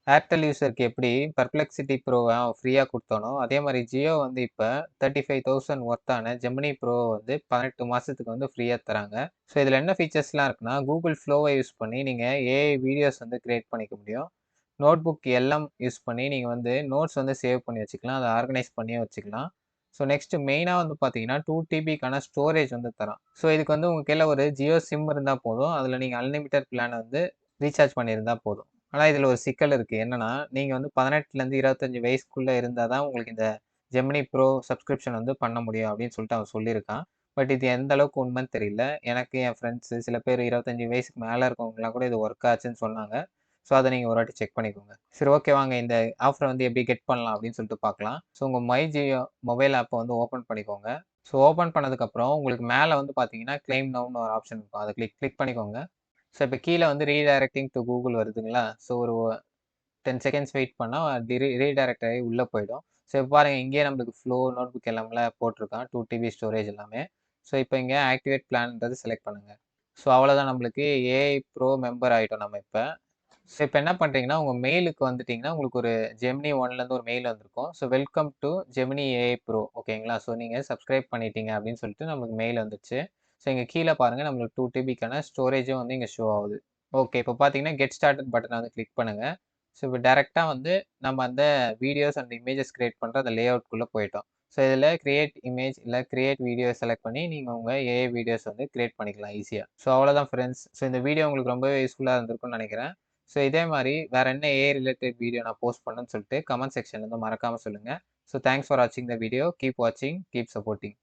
Airtel யூசருக்கு எப்படி Perplexity ப்ரோவ ஃப்ரீயா குடுத்தானோ, அதே மாரி ஜியோ வந்து இப்ப 35,000 ஒர்த்தான ஜெமினி ப்ரோ வந்து 18 மாசத்துக்கு வந்து ஃப்ரீயா தராங்க. ஸோ இதுல என்ன ஃபீச்சர்ஸ்லாம் இருக்குன்னா, Google Flowவ யூஸ் பண்ணி நீங்க ஏஐ வீடியோஸ் வந்து கிரியேட் பண்ணிக்க முடியும். நோட்புக் எல்எம் யூஸ் பண்ணி நீங்க வந்து நோட்ஸ் வந்து சேவ் பண்ணி வச்சுக்கலாம். அத ஆர்கனைஸ் பண்ணியும் வச்சுக்கலாம். ஸோ நெக்ஸ்ட் மெயினா வந்து பார்த்தீங்கன்னா, 2 டிபிக்கான ஸ்டோரேஜ் வந்து தரான். ஸோ இதுக்கு வந்து உங்க கையில ஒரு ஜியோ சிம் இருந்தா போதும். அதுல நீங்க அன்லிமிட்டட் பிளான் வந்து ரீசார்ஜ் பண்ணியிருந்தா போதும். ஆனா இதுல ஒரு சிக்கல் இருக்கு. என்னன்னா, நீங்க வந்து 18லருந்து 25 வயசுக்குள்ள இருந்தா தான் உங்களுக்கு இந்த ஜெமினி ப்ரோ சப்ஸ்கிரிப்ஷன் வந்து பண்ண முடியும் அப்படின்னு சொல்லிட்டு அவன் சொல்லியிருக்கான். பட் இது எந்த அளவுக்கு உண்மைன்னு தெரியல. எனக்கு என் ஃப்ரெண்ட்ஸ் சில பேர் 25 வயசுக்கு மேல இருக்கவங்கலாம் கூட இது ஒர்க் ஆச்சுன்னு சொன்னாங்க. ஸோ அத நீங்க ஒரு வாட்டி செக் பண்ணிக்கோங்க. சரி ஓகே வாங்க இந்த ஆஃபர வந்து எப்படி கெட் பண்ணலாம் அப்படின்னு சொல்லிட்டு பார்க்கலாம். ஸோ உங்க மை ஜியோ மொபைல் ஆப்ப வந்து ஓப்பன் பண்ணிக்கோங்க. ஸோ ஓப்பன் பண்ணதுக்கப்புறம் உங்களுக்கு மேல வந்து பார்த்தீங்கன்னா, கிளைம் நௌன்னு ஒரு ஆப்ஷன் இருக்கும். அத கிளிக் கிளிக் பண்ணிக்கோங்க. ஸோ இப்ப கீழ வந்து ரீடைரக்டிங் டூ கூகுள் வருதுங்களா? ஸோ ஒரு 10 செகண்ட்ஸ் வெயிட் பண்ணா ரீடைரக்ட் ஆகி உள்ள போயிடும். ஸோ இப்ப பாருங்க இங்கேயே நம்மளுக்கு ஃப்ளோ, நோட்புக் எல்லாம்ல போட்டிருக்கான். 2 டிபி ஸ்டோரேஜ் எல்லாமே. ஸோ இப்ப இங்க ஆக்டிவேட் பிளான்ன்றத செலக்ட் பண்ணுங்க. ஸோ அவ்வளோதான் நம்மளுக்கு ஏஐ ப்ரோ மெம்பர் ஆயிட்டோம் நம்ம இப்ப. ஸோ இப்ப என்ன பண்றீங்கன்னா, உங்க மெயிலுக்கு வந்துட்டீங்கன்னா, உங்களுக்கு ஒரு ஜெமினி ஒன்லேருந்து ஒரு மெயில் வந்திருக்கும். So welcome to Gemini AI bro ஓகேங்களா? ஸோ நீங்க சப்ஸ்கிரைப் பண்ணிட்டீங்க அப்படின்னு சொல்லிட்டு நம்மளுக்கு மெயில் வந்துருச்சு. ஸோ இங்க கீழ பாருங்க நம்மளுக்கு 2 டிபிக்கான ஸ்டோரேஜும் வந்து இங்க ஷோ ஆகுது. ஓகே. இப்ப பார்த்தீங்கன்னா, கெட் ஸ்டார்டட் பட்டன வந்து கிளிக் பண்ணுங்க. ஸோ இப்ப டைரக்ட்டா வந்து நம்ம அந்த வீடியோஸ் அண்ட் இமேஜஸ் கிரியேட் பண்ற அந்த லேஅவுட்குள்ள போயிட்டோம். ஸோ இதுல கிரியேட் இமேஜ் இல்ல கிரியேட் வீடியோ செலக்ட் பண்ணி நீங்க உங்க ஏஐ வீடியோஸ் வந்து கிரியேட் பண்ணிக்கலாம் ஈஸியா. ஸோ அவ்வளோதான் ஃப்ரெண்ட்ஸ். ஸோ இந்த வீடியோ உங்களுக்கு ரொம்பவே யூஸ்ஃபுல்லா இருந்திருக்கும்னு நெனைக்கிறேன். ஸோ இதே மாரி வேற என்ன ஏஐ ரிலேட்டட் வீடியோ நான் போஸ்ட் பண்ணணும்னு சொல்லிட்டு கமெண்ட் செக்ஷன்ல வந்து மறக்காம சொல்லுங்க. ஸோ தேங்க்ஸ் ஃபார் வாட்சிங் த வீடியோ. கீப் வாட்சிங், கீப் சப்போர்ட்டிங்.